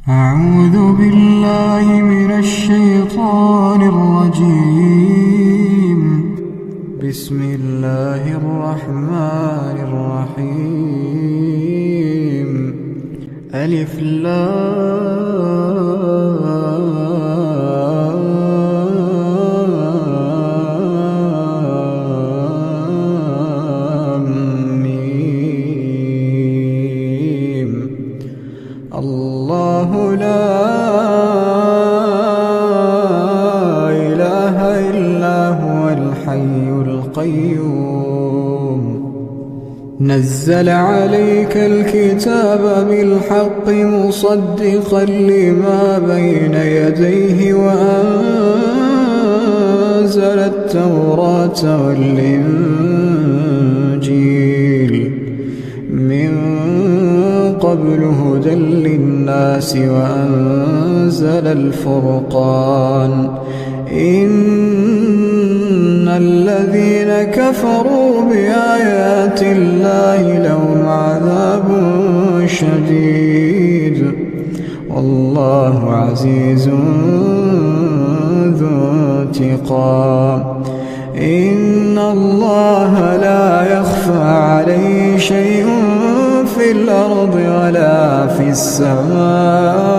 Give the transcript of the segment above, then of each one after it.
أعوذ بالله من الشيطان الرجيم. بسم الله الرحمن الرحيم. ألف لام ميم. الله لا إله إلا هو الحي القيوم. نزل عليك الكتاب بالحق مصدقا لما بين يديه وأنزل التوراة والإنجيل من قبل هدى للناس وأنزل الفرقان. إن الذين كفروا بآيات الله لهم عذاب شديد والله عزيز ذو انتقام. إن الله لا يخفى عليه شيء في الأرض ولا في السماء.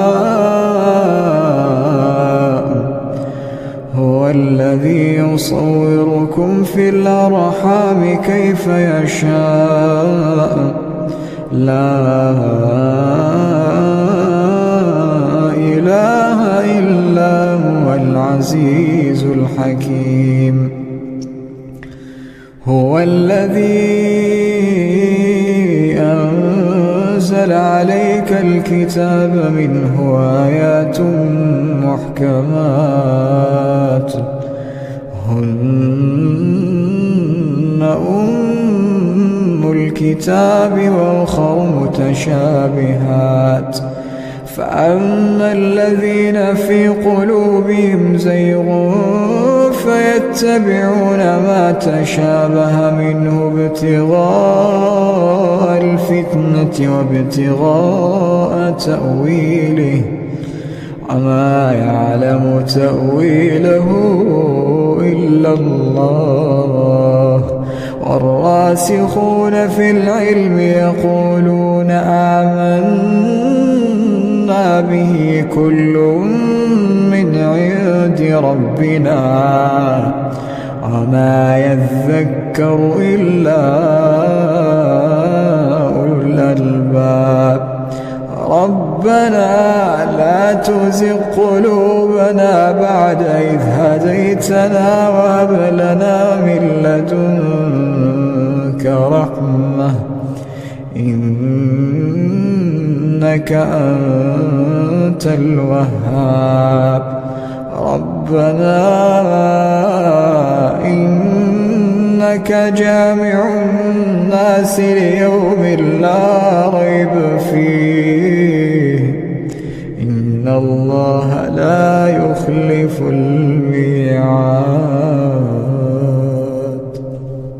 هو الذي يصوركم في الأرحام كيف يشاء. لا إله إلا هو العزيز الحكيم. هو الذي أنزل عليك الكتاب منه آيات محكمات هن أم الكتاب وأخر متشابهات. فأما الذين في قلوبهم زيغ فيتبعون ما تشابه منه ابتغاء الفتنة وابتغاء تأويله وما يعلم تأويله إلا الله. والراسخون في العلم يقولون آمنا به كل من عند ربنا وما يذكر إلا أولو الألباب. ربنا لا تزغ قلوبنا بعد إذ هديتنا وهب لنا من لدنك رحمة إنك أنت الوهاب. ربنا إنك جامع الناس ليوم لا ريب فيه إن الله لا يخلف الميعاد.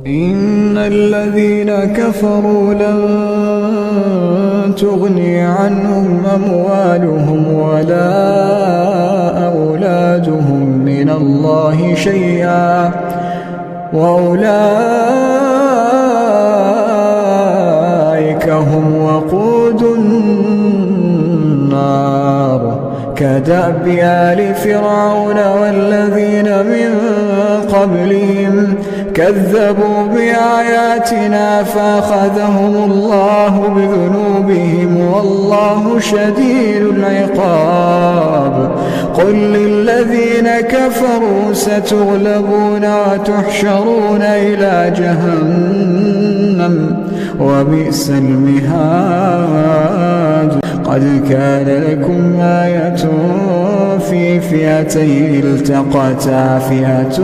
إن الذين كفروا لن تغني عنهم أموالهم ولا أولادهم من الله شيئا وأولئك هم وقود النار. كدأب آل فرعون والذين من قبلهم كذبوا بآياتنا فأخذهم الله بذنوبهم والله شديد العقاب. قل للذين كفروا ستغلبون وتحشرون إلى جهنم وبئس المهاد. قد كان لكم آية في فئتين التقتا فئة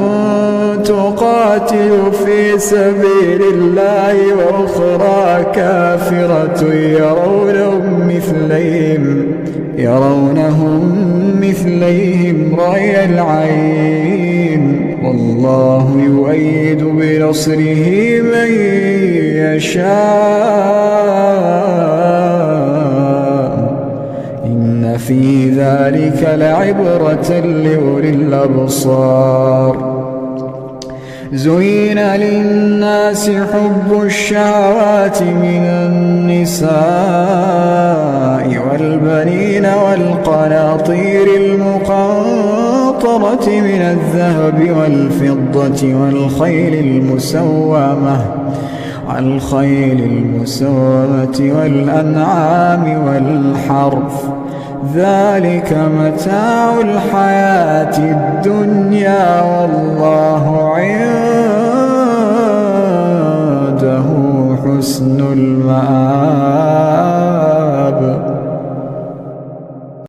تقاتل في سبيل الله وأخرى كافرة يرونهم مثليهم رأي العين والله يؤيد بنصره من يشاء إن إن في ذلك لعبرة لأولي الأبصار. زين للناس حب الشهوات من النساء والبنين والقناطير المقنطرة من الذهب والفضة والخيل المسومة والأنعام والحرث، ذلك متاع الحياة الدنيا